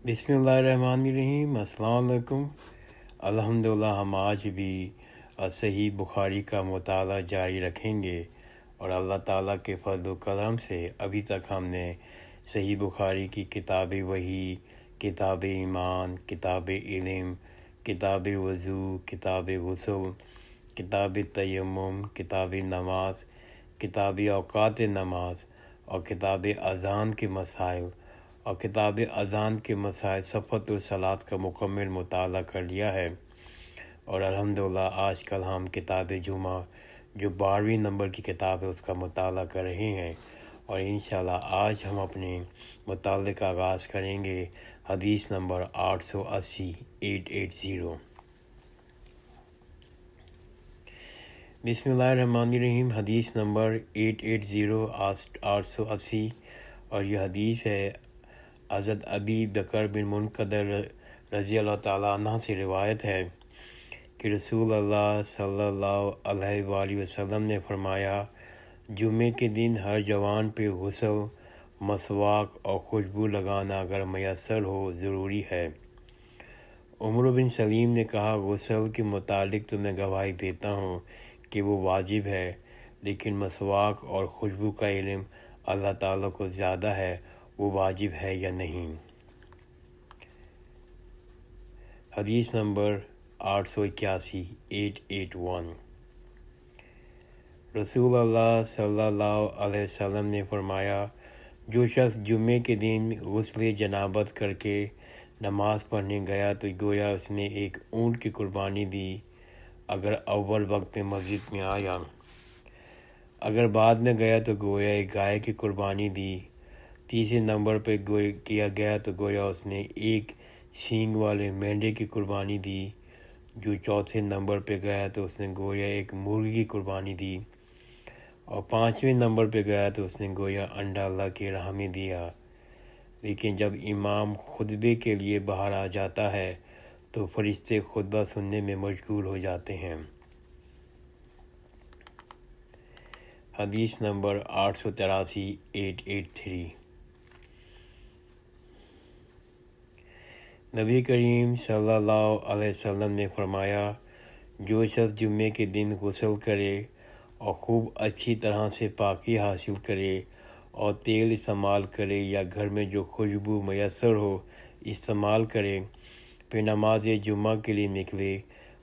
بسم اللہ الرحمن الرحیم۔ السلام علیکم۔ الحمدللہ ہم آج بھی صحیح بخاری کا مطالعہ جاری رکھیں گے، اور اللہ تعالیٰ کے فضل و کرم سے ابھی تک ہم نے صحیح بخاری کی کتاب وحی، کتاب ایمان، کتاب علم، کتاب وضو، کتاب غسل، کتاب تیمم، کتاب نماز، کتاب اوقات نماز اور کتاب اذان کے مسائل اور کتاب اذان کے مسائل صفت الصلاۃ کا مکمل مطالعہ کر لیا ہے، اور الحمدللہ آج کل ہم کتاب جمعہ جو 12ویں نمبر کی کتاب ہے اس کا مطالعہ کر رہے ہیں، اور انشاءاللہ آج ہم اپنے مطالعے کا آغاز کریں گے حدیث نمبر 880 بسم اللہ الرحمن الرحیم۔ حدیث نمبر 880 اور یہ حدیث ہے حضرت ابی بکر بن منقدر رضی اللہ تعالیٰ عنہ سے روایت ہے کہ رسول اللہ صلی اللہ علیہ وآلہ وسلم نے فرمایا، جمعے کے دن ہر جوان پہ غسل، مسواک اور خوشبو لگانا اگر میسر ہو ضروری ہے۔ عمر بن سلیم نے کہا، غسل کے متعلق تو میں گواہی دیتا ہوں کہ وہ واجب ہے، لیکن مسواک اور خوشبو کا علم اللہ تعالیٰ کو زیادہ ہے، وہ واجب ہے یا نہیں۔ حدیث نمبر 881 رسول اللہ صلی اللہ علیہ وسلم نے فرمایا، جو شخص جمعے کے دن غسل جنابت کر کے نماز پڑھنے گیا تو گویا اس نے ایک اونٹ کی قربانی دی، اگر اول وقت میں مسجد میں آیا۔ اگر بعد میں گیا تو گویا ایک گائے کی قربانی دی۔ تیسرے نمبر پہ کیا گیا تو گویا اس نے ایک سینگ والے مینڈے کی قربانی دی۔ جو چوتھے نمبر پہ گیا تو اس نے گویا ایک مرغی کی قربانی دی، اور پانچویں نمبر پہ گیا تو اس نے گویا انڈا اللہ کی راہ میں دیا۔ لیکن جب امام خطبے کے لیے باہر آ جاتا ہے تو فرشتے خطبہ سننے میں مشغول ہو جاتے ہیں۔ حدیث نمبر 883 نبی کریم صلی اللہ علیہ وسلم نے فرمایا، جو شخص جمعے کے دن غسل کرے اور خوب اچھی طرح سے پاکی حاصل کرے اور تیل استعمال کرے یا گھر میں جو خوشبو میسر ہو استعمال کرے، پھر نماز جمعہ کے لیے نکلے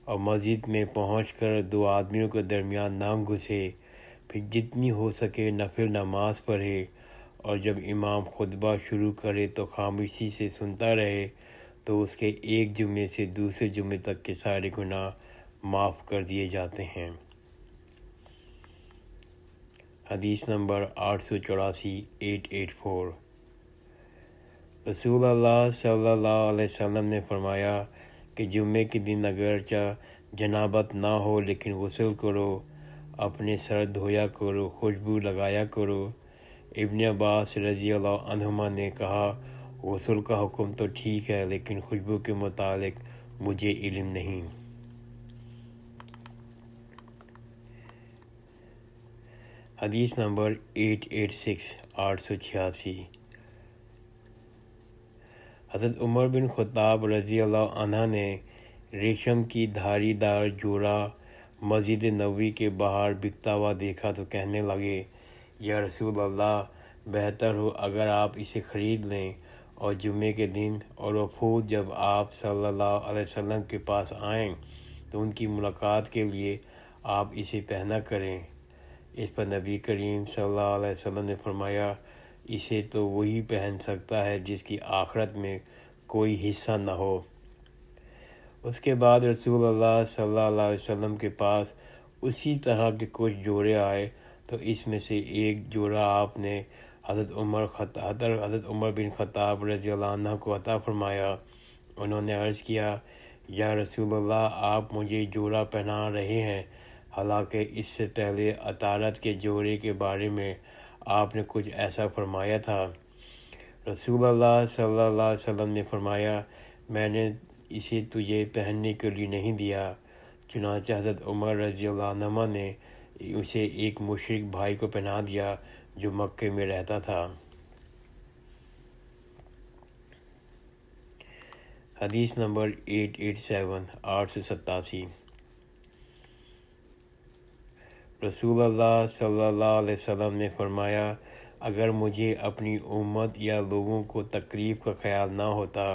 اور مسجد میں پہنچ کر دو آدمیوں کے درمیان نہ گھسے، پھر جتنی ہو سکے نفل نماز پڑھے، اور جب امام خطبہ شروع کرے تو خاموشی سے سنتا رہے، تو اس کے ایک جمعے سے دوسرے جمعے تک کے سارے گناہ معاف کر دیے جاتے ہیں۔ حدیث نمبر 884 رسول اللہ صلی اللہ علیہ وسلم نے فرمایا کہ جمعے کے دن اگرچہ جنابت نہ ہو لیکن غسل کرو، اپنے سر دھویا کرو، خوشبو لگایا کرو۔ ابن عباس رضی اللہ عنہما نے کہا، غسل کا حکم تو ٹھیک ہے لیکن خوشبو کے متعلق مجھے علم نہیں۔ حدیث نمبر 886 حضرت عمر بن خطاب رضی اللہ عنہ نے ریشم کی دھاری دار جوڑا مسجد نبوی کے باہر بکتا ہوا دیکھا تو کہنے لگے، یا رسول اللہ، بہتر ہو اگر آپ اسے خرید لیں اور جمعے کے دن اور وفود جب آپ صلی اللہ علیہ وسلم کے پاس آئیں تو ان کی ملاقات کے لیے آپ اسے پہنا کریں۔ اس پر نبی کریم صلی اللہ علیہ وسلم نے فرمایا، اسے تو وہی پہن سکتا ہے جس کی آخرت میں کوئی حصہ نہ ہو۔ اس کے بعد رسول اللہ صلی اللہ علیہ وسلم کے پاس اسی طرح کے کچھ جوڑے آئے تو اس میں سے ایک جوڑا آپ نے حضرت عمر بن خطاب رضی اللہ عنہ کو عطا فرمایا۔ انہوں نے عرض کیا، یا رسول اللہ، آپ مجھے جوڑا پہنا رہے ہیں، حالانکہ اس سے پہلے عطارد کے جوڑے کے بارے میں آپ نے کچھ ایسا فرمایا تھا۔ رسول اللہ صلی اللہ علیہ وسلم نے فرمایا، میں نے اسے تجھے پہننے کے لیے نہیں دیا۔ چنانچہ حضرت عمر رضی اللہ عنہ نے اسے ایک مشرک بھائی کو پہنا دیا جو مکے میں رہتا تھا۔ حدیث نمبر 887 رسول اللہ صلی اللہ علیہ وسلم نے فرمایا، اگر مجھے اپنی امت یا لوگوں کو تکلیف کا خیال نہ ہوتا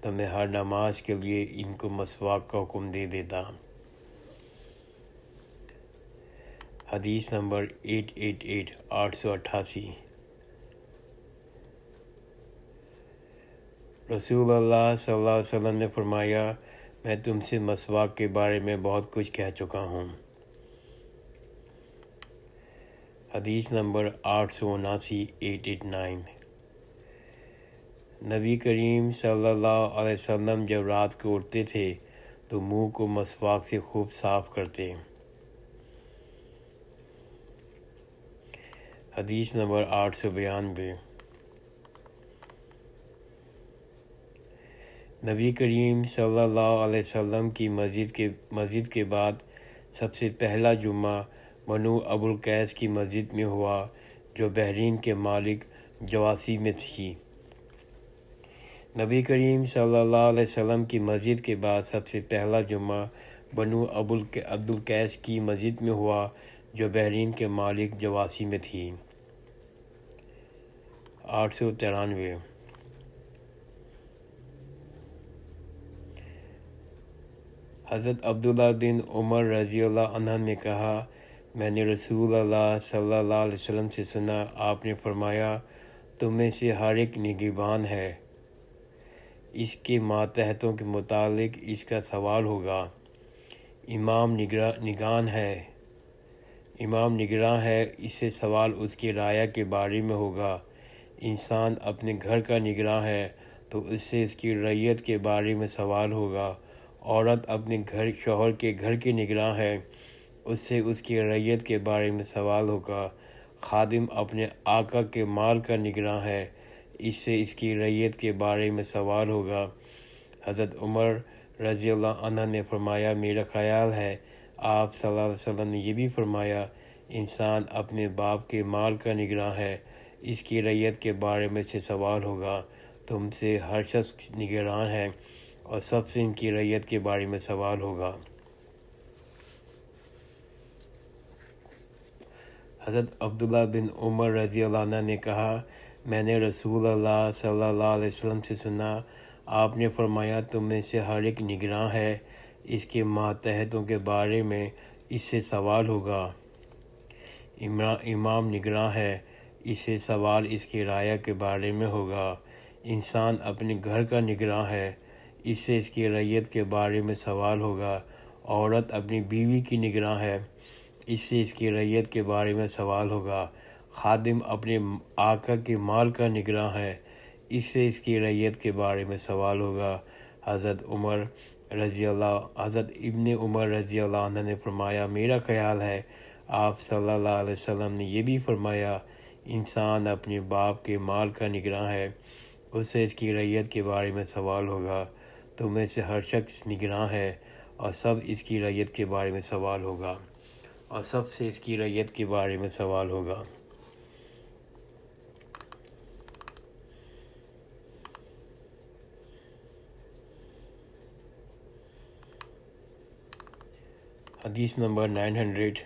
تو میں ہر نماز کے لیے ان کو مسواک کا حکم دے دیتا۔ حدیث نمبر 888 رسول اللہ صلی اللہ علیہ وسلم نے فرمایا، میں تم سے مسواک کے بارے میں بہت کچھ کہہ چکا ہوں۔ حدیث نمبر 889 نبی کریم صلی اللہ علیہ وسلم جب رات کو اٹھتے تھے تو منہ کو مسواک سے خوب صاف کرتے۔ حدیث نمبر 892 نبی کریم صلی اللہ علیہ وسلم کی مسجد کے بعد سب سے پہلا جمعہ بنو ابو القیس کی مسجد میں ہوا، جو بحرین کے مالک جواسی میں تھی۔ نبی کریم صلی اللہ علیہ وسلم کی مسجد کے بعد سب سے پہلا جمعہ بنو عبد القیس کی مسجد میں ہوا، جو بحرین کے مالک جواسی میں تھی۔ 893 حضرت عبداللہ بن عمر رضی اللہ عنہ نے کہا، میں نے رسول اللہ صلی اللہ علیہ وسلم سے سنا، آپ نے فرمایا، تم میں سے ہر ایک نگہبان ہے، اس کے ماتحتوں کے متعلق اس کا سوال ہوگا۔ امام نگراں ہے، اس سے سوال اس کے رعایا کے بارے میں ہوگا۔ انسان اپنے گھر کا نگراں ہے تو اس سے اس کی رعیت کے بارے میں سوال ہوگا۔ عورت اپنے شوہر کے گھر کے نگراں ہے، اس سے اس کی رعیت کے بارے میں سوال ہوگا۔ خادم اپنے آقا کے مال کا نگراں ہے، اس سے اس کی رعیت کے بارے میں سوال ہوگا۔ حضرت عمر رضی اللہ عنہ نے فرمایا، میرا خیال ہے آپ صلی اللہ علیہ وسلم نے یہ بھی فرمایا، انسان اپنے باپ کے مال کا نگراں ہے، اس کی رعیت کے بارے میں سے سوال ہوگا۔ تم سے ہر شخص نگراں ہے اور سب سے ان کی رعیت کے بارے میں سوال ہوگا۔ حضرت عبداللہ بن عمر رضی اللہ عنہ نے کہا، میں نے رسول اللہ صلی اللہ علیہ وسلم سے سنا، آپ نے فرمایا، تم میں سے ہر ایک نگراں ہے، اس کے ماتحتوں کے بارے میں اس سے سوال ہوگا۔ امام نگراں ہے، اس سے سوال اس کی رعایا کے بارے میں ہوگا۔ انسان اپنے گھر کا نگراں ہے، اس سے اس کی رعیت کے بارے میں سوال ہوگا۔ عورت اپنی بیوی کی نگراں ہے، اس سے اس کی رعیت کے بارے میں سوال ہوگا۔ خادم اپنے آقا کے مال کا نگراں ہے، اس سے اس کی رعیت کے بارے میں سوال ہوگا۔ حضرت ابن عمر رضی اللہ عنہ نے فرمایا، میرا خیال ہے آپ صلی اللہ علیہ وسلم نے یہ بھی فرمایا، انسان اپنے باپ کے مال کا نگراں ہے، اس سے اس کی رعیت کے بارے میں سوال ہوگا۔ تم میں سے ہر شخص نگراں ہے اور سب اس کی رعیت کے بارے میں سوال ہوگا، اور سب سے اس کی رعیت کے بارے میں سوال ہوگا۔ حدیث نمبر 900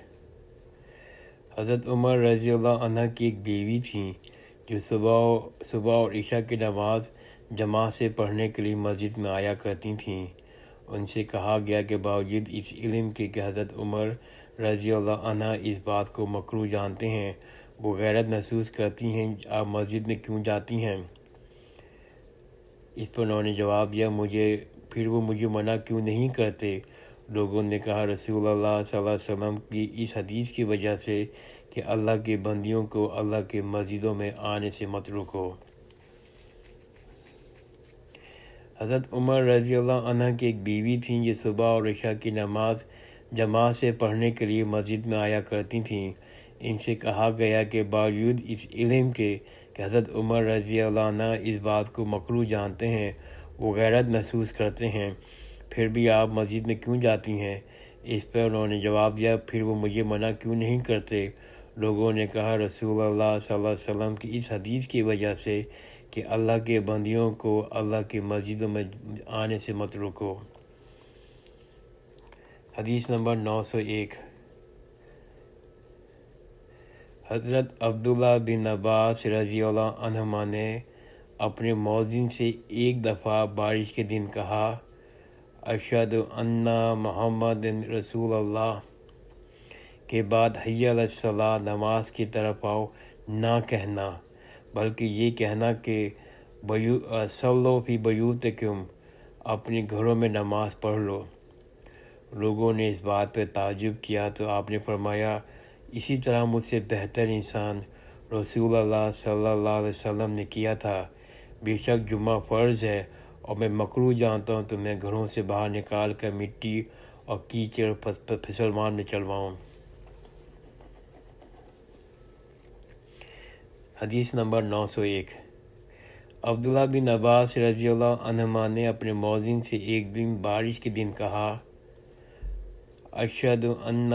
حضرت عمر رضی اللہ عنہ کی ایک بیوی تھیں جو صبح اور عشاء کی نماز جماعت سے پڑھنے کے لیے مسجد میں آیا کرتی تھیں۔ ان سے کہا گیا کہ باوجود اس علم کے کہ حضرت عمر رضی اللہ عنہ اس بات کو مکروہ جانتے ہیں، وہ غیرت محسوس کرتی ہیں، آپ مسجد میں کیوں جاتی ہیں؟ اس پر انہوں نے جواب دیا، پھر وہ مجھے منع کیوں نہیں کرتے؟ لوگوں نے کہا، رسول اللہ صلی اللہ علیہ وسلم کی اس حدیث کی وجہ سے کہ اللہ کے بندیوں کو اللہ کے مسجدوں میں آنے سے مت روکو۔ حضرت عمر رضی اللہ عنہ کی ایک بیوی تھیں جو صبح اور عشاء کی نماز جماعت سے پڑھنے کے لیے مسجد میں آیا کرتی تھیں۔ ان سے کہا گیا کہ باوجود اس علم کے کہ حضرت عمر رضی اللہ عنہ اس بات کو مکروہ جانتے ہیں، وہ غیرت محسوس کرتے ہیں، پھر بھی آپ مسجد میں کیوں جاتی ہیں؟ اس پر انہوں نے جواب دیا، پھر وہ مجھے منع کیوں نہیں کرتے؟ لوگوں نے کہا، رسول اللہ صلی اللہ علیہ وسلم کی اس حدیث کی وجہ سے کہ اللہ کے بندیوں کو اللہ کی مسجدوں میں آنے سے مت روکو۔ حدیث نمبر 901۔ حضرت عبداللہ بن عباس رضی اللہ عنہما نے اپنے مؤذن سے ایک دفعہ بارش کے دن کہا، اشہد ان محمد رسول اللہ کے بعد حی علی الصلاۃ، نماز کی طرف آؤ، نہ کہنا بلکہ یہ کہنا کہ صلوا فی بیوتکم، اپنے گھروں میں نماز پڑھ لو۔ لوگوں نے اس بات پہ تعجب کیا تو آپ نے فرمایا، اسی طرح مجھ سے بہتر انسان رسول اللہ صلی اللہ علیہ وسلم نے کیا تھا۔ بے شک جمعہ فرض ہے اور میں مکروہ جانتا ہوں تمہیں گھروں سے باہر نکال کر مٹی اور کیچڑ پھسلوان میں چلواؤں۔ حدیث نمبر 901۔ عبداللہ بن عباس رضی اللہ عنہما نے اپنے مؤذن سے ایک دن بارش کے دن کہا، اشہد ان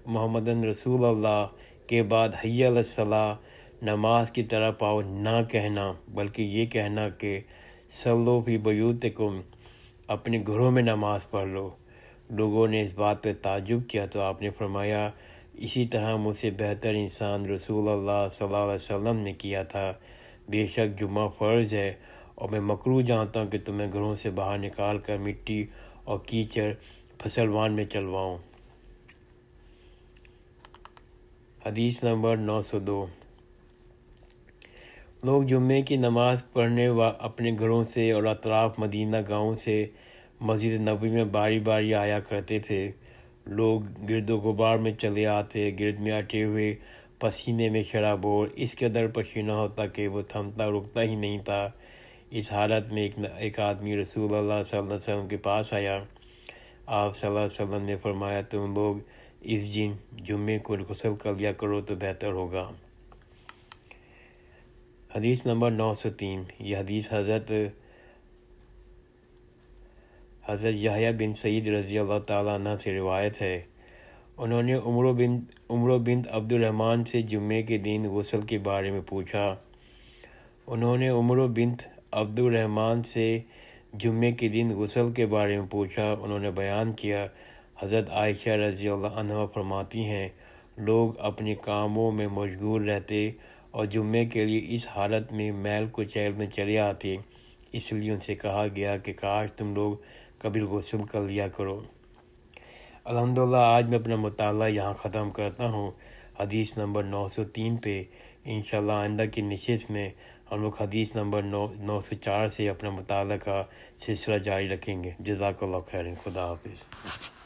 محمد رسول اللہ کے بعد حی علی الصلاۃ، نماز کی طرف آؤ، نہ کہنا بلکہ یہ کہنا کہ صلوا فی بیوتکم، اپنے گھروں میں نماز پڑھ لو۔ لوگوں نے اس بات پہ تعجب کیا تو آپ نے فرمایا، اسی طرح مجھ سے بہتر انسان رسول اللہ صلی اللہ علیہ وسلم نے کیا تھا۔ بے شک جمعہ فرض ہے اور میں مکروہ جانتا ہوں کہ تمہیں گھروں سے باہر نکال کر مٹی اور کیچڑ پھسلوان میں چلواؤں۔ حدیث نمبر 902۔ لوگ جمعے کی نماز پڑھنے اپنے گھروں سے اور اطراف مدینہ گاؤں سے مسجد نبوی میں باری باری آیا کرتے تھے۔ لوگ گرد و غبار میں چلے آتے، گرد میں اٹے ہوئے، پسینے میں شرابور، اس قدر پسینہ ہوتا کہ وہ تھمتا رکتا ہی نہیں تھا۔ اس حالت میں ایک آدمی رسول اللہ صلی اللہ علیہ وسلم کے پاس آیا۔ آپ صلی اللہ علیہ وسلم نے فرمایا، تم لوگ اس دن جمعے کو غسل کر لیا کرو تو بہتر ہوگا۔ حدیث نمبر 903۔ یہ حدیث حضرت یحییٰ بن سعید رضی اللہ تعالیٰ عنہ سے روایت ہے۔ انہوں نے عمرو بنت عبد الرحمن سے جمعے کے دن غسل کے بارے میں پوچھا۔ انہوں نے بیان کیا، حضرت عائشہ رضی اللہ عنہ فرماتی ہیں، لوگ اپنے کاموں میں مشغول رہتے اور جمعے کے لیے اس حالت میں میل کچیل میں چلے آتے، اس لیے ان سے کہا گیا کہ کاش تم لوگ کبھی غسل کر لیا کرو۔ الحمدللہ آج میں اپنا مطالعہ یہاں ختم کرتا ہوں، حدیث نمبر 903 پہ۔ انشاءاللہ آئندہ کی نشست میں ہم لوگ حدیث نمبر 904 سے اپنا مطالعہ کا سلسلہ جاری رکھیں گے۔ جزاک اللہ خیر، خدا حافظ۔